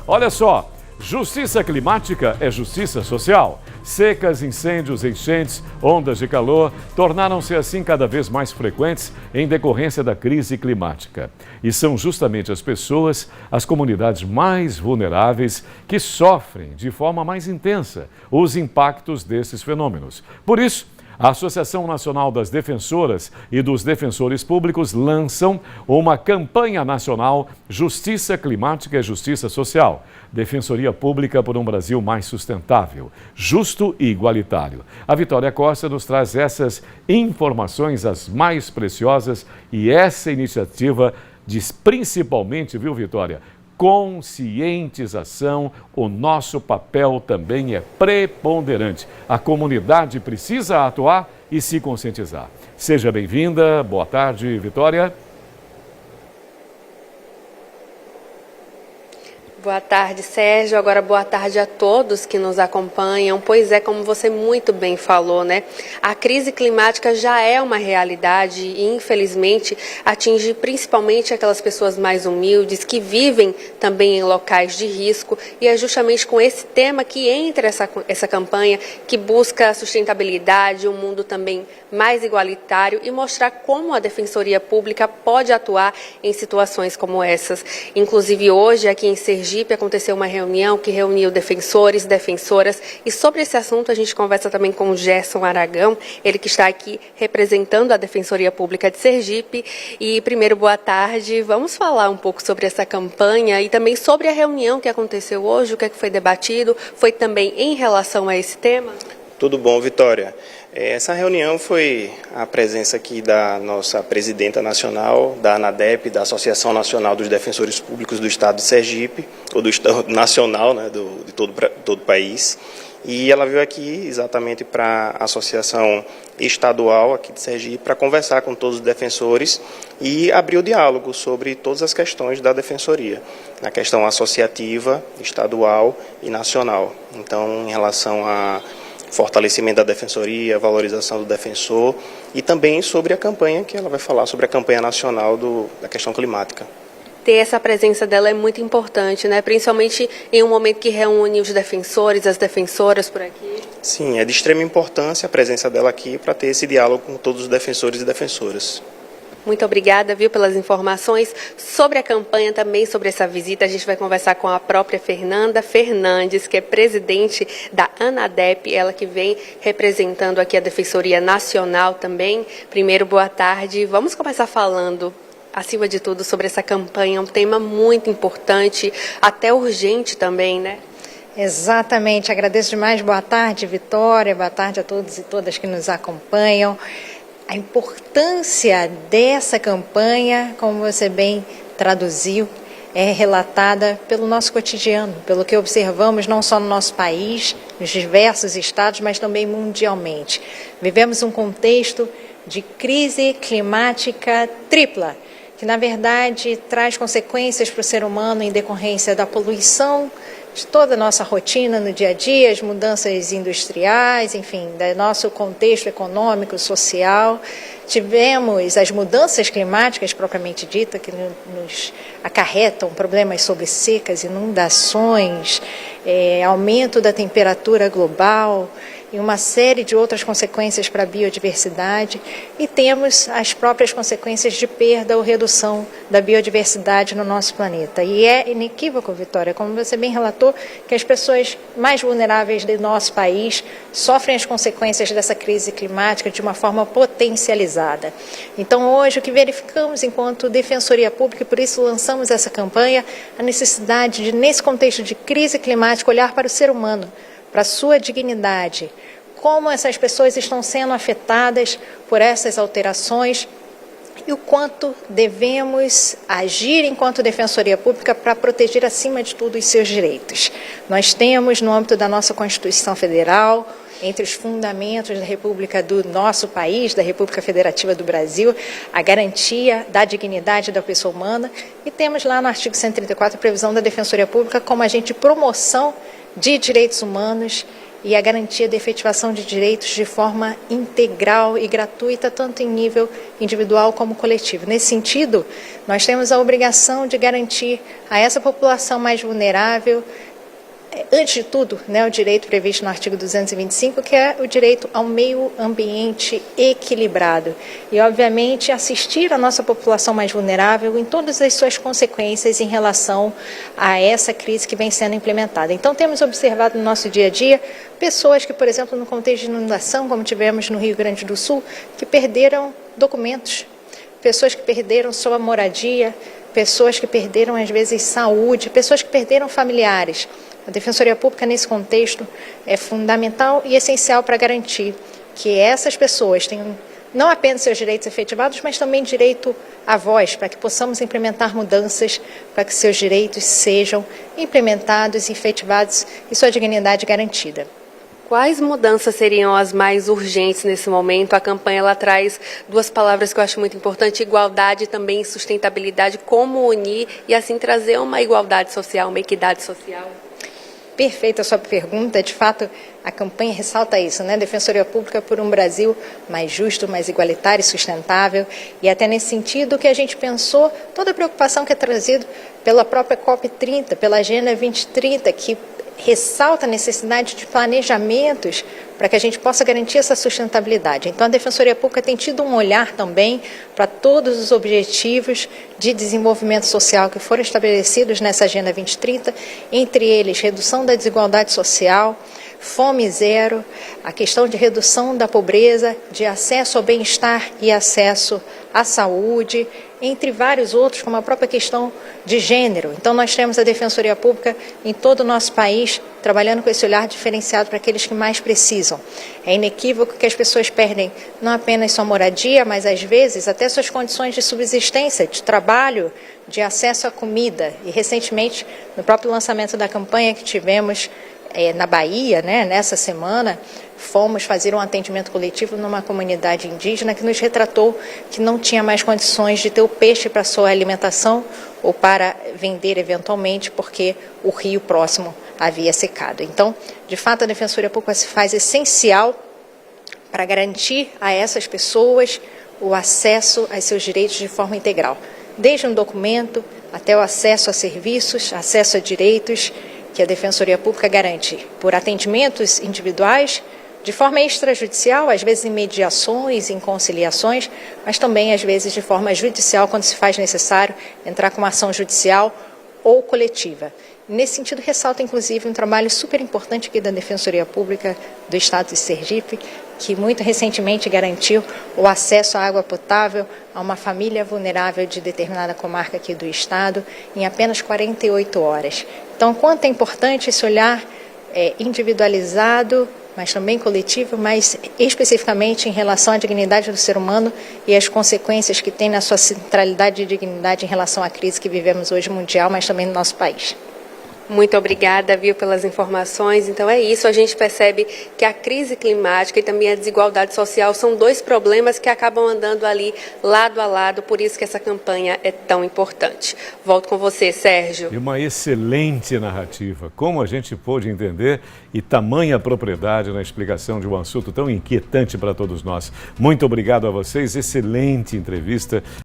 Olha só, justiça climática é justiça social. Secas, incêndios, enchentes, ondas de calor tornaram-se assim cada vez mais frequentes em decorrência da crise climática. E são justamente as pessoas, as comunidades mais vulneráveis, que sofrem de forma mais intensa os impactos desses fenômenos. Por isso, a Associação Nacional das Defensoras e dos Defensores Públicos lançam uma campanha nacional Justiça Climática e Justiça Social. Defensoria Pública por um Brasil mais sustentável, justo e igualitário. A Vitória Costa nos traz essas informações, as mais preciosas, e essa iniciativa diz principalmente, viu, Vitória? Conscientização, o nosso papel também é preponderante. A comunidade precisa atuar e se conscientizar. Seja bem-vinda, boa tarde, Vitória. Boa tarde, Sérgio. Agora, boa tarde a todos que nos acompanham. Pois é, como você muito bem falou, né? A crise climática já é uma realidade e, infelizmente, atinge principalmente aquelas pessoas mais humildes que vivem também em locais de risco. E é justamente com esse tema que entra essa campanha que busca a sustentabilidade, um mundo também mais igualitário e mostrar como a Defensoria Pública pode atuar em situações como essas. Inclusive, hoje, aqui em Sergipe, aconteceu uma reunião que reuniu defensores e defensoras, e sobre esse assunto a gente conversa também com o Gerson Aragão, ele que está aqui representando a Defensoria Pública de Sergipe. E primeiro, boa tarde, vamos falar um pouco sobre essa campanha e também sobre a reunião que aconteceu hoje, o que é que foi debatido, foi também em relação a esse tema? Tudo bom, Vitória? Essa reunião foi a presença aqui da nossa presidenta nacional, da ANADEP, da Associação Nacional dos Defensores Públicos do Estado de Sergipe, ou do Estado Nacional, né, de todo o país. E ela veio aqui exatamente para a Associação Estadual aqui de Sergipe para conversar com todos os defensores e abrir o diálogo sobre todas as questões da Defensoria, na questão associativa, estadual e nacional. Então, em relação a fortalecimento da defensoria, valorização do defensor e também sobre a campanha que ela vai falar, sobre a campanha nacional da questão climática. Ter essa presença dela é muito importante, né? Principalmente em um momento que reúne os defensores, as defensoras por aqui. Sim, é de extrema importância a presença dela aqui para ter esse diálogo com todos os defensores e defensoras. Muito obrigada, viu, pelas informações sobre a campanha, também sobre essa visita. A gente vai conversar com a própria Fernanda Fernandes, que é presidente da ANADEP, ela que vem representando aqui a Defensoria Nacional também. Primeiro, boa tarde. Vamos começar falando, acima de tudo, sobre essa campanha, um tema muito importante, até urgente também, né? Exatamente. Agradeço demais. Boa tarde, Vitória. Boa tarde a todos e todas que nos acompanham. A importância dessa campanha, como você bem traduziu, é relatada pelo nosso cotidiano, pelo que observamos não só no nosso país, nos diversos estados, mas também mundialmente. Vivemos um contexto de crise climática tripla, que na verdade traz consequências para o ser humano em decorrência da poluição, de toda a nossa rotina no dia a dia, as mudanças industriais, enfim, do nosso contexto econômico, social. Tivemos as mudanças climáticas propriamente dita, que nos acarretam problemas sobre secas, inundações, aumento da temperatura global e uma série de outras consequências para a biodiversidade, e temos as próprias consequências de perda ou redução da biodiversidade no nosso planeta. E é inequívoco, Vitória, como você bem relatou, que as pessoas mais vulneráveis do nosso país sofrem as consequências dessa crise climática de uma forma potencializada. Então, hoje, o que verificamos enquanto Defensoria Pública, e por isso lançamos essa campanha, a necessidade de, nesse contexto de crise climática, olhar para o ser humano, para a sua dignidade, como essas pessoas estão sendo afetadas por essas alterações e o quanto devemos agir enquanto Defensoria Pública para proteger, acima de tudo, os seus direitos. Nós temos, no âmbito da nossa Constituição Federal, entre os fundamentos da República do nosso país, da República Federativa do Brasil, a garantia da dignidade da pessoa humana, e temos lá no artigo 134 a previsão da Defensoria Pública como agente de promoção de direitos humanos e a garantia da efetivação de direitos de forma integral e gratuita, tanto em nível individual como coletivo. Nesse sentido, nós temos a obrigação de garantir a essa população mais vulnerável, antes de tudo, o direito previsto no artigo 225, que é o direito ao meio ambiente equilibrado. E, obviamente, assistir a nossa população mais vulnerável em todas as suas consequências em relação a essa crise que vem sendo implementada. Então, temos observado no nosso dia a dia pessoas que, por exemplo, no contexto de inundação, como tivemos no Rio Grande do Sul, que perderam documentos, pessoas que perderam sua moradia, pessoas que perderam, às vezes, saúde, pessoas que perderam familiares. A Defensoria Pública, nesse contexto, é fundamental e essencial para garantir que essas pessoas tenham não apenas seus direitos efetivados, mas também direito à voz, para que possamos implementar mudanças, para que seus direitos sejam implementados e efetivados e sua dignidade garantida. Quais mudanças seriam as mais urgentes nesse momento? A campanha ela traz duas palavras que eu acho muito importante, igualdade e também sustentabilidade, como unir e assim trazer uma igualdade social, uma equidade social. Perfeita a sua pergunta. De fato, a campanha ressalta isso, Defensoria Pública por um Brasil mais justo, mais igualitário e sustentável. E até nesse sentido que a gente pensou toda a preocupação que é trazida pela própria COP30, pela Agenda 2030, que ressalta a necessidade de planejamentos para que a gente possa garantir essa sustentabilidade. Então, a Defensoria Pública tem tido um olhar também para todos os objetivos de desenvolvimento social que foram estabelecidos nessa Agenda 2030, entre eles redução da desigualdade social, fome zero, a questão de redução da pobreza, de acesso ao bem-estar e acesso à saúde, entre vários outros, como a própria questão de gênero. Então, nós temos a Defensoria Pública em todo o nosso país, trabalhando com esse olhar diferenciado para aqueles que mais precisam. É inequívoco que as pessoas perdem não apenas sua moradia, mas às vezes até suas condições de subsistência, de trabalho, de acesso à comida. E recentemente, no próprio lançamento da campanha que tivemos na Bahia, nessa semana, fomos fazer um atendimento coletivo numa comunidade indígena que nos retratou que não tinha mais condições de ter o peixe para sua alimentação ou para vender eventualmente, porque o rio próximo havia secado. Então, de fato, a Defensoria Pública se faz essencial para garantir a essas pessoas o acesso aos seus direitos de forma integral, desde um documento até o acesso a serviços, acesso a direitos, que a Defensoria Pública garante por atendimentos individuais, de forma extrajudicial, às vezes em mediações, em conciliações, mas também às vezes de forma judicial, quando se faz necessário entrar com uma ação judicial ou coletiva. Nesse sentido, ressalta inclusive um trabalho super importante aqui da Defensoria Pública do Estado de Sergipe, que muito recentemente garantiu o acesso à água potável a uma família vulnerável de determinada comarca aqui do Estado em apenas 48 horas. Então, quanto é importante esse olhar individualizado, mas também coletivo, mas especificamente em relação à dignidade do ser humano e as consequências que tem na sua centralidade e dignidade em relação à crise que vivemos hoje mundial, mas também no nosso país. Muito obrigada, pelas informações. Então é isso, a gente percebe que a crise climática e também a desigualdade social são dois problemas que acabam andando ali lado a lado, por isso que essa campanha é tão importante. Volto com você, Sérgio. E uma excelente narrativa, como a gente pôde entender e tamanha propriedade na explicação de um assunto tão inquietante para todos nós. Muito obrigado a vocês, excelente entrevista.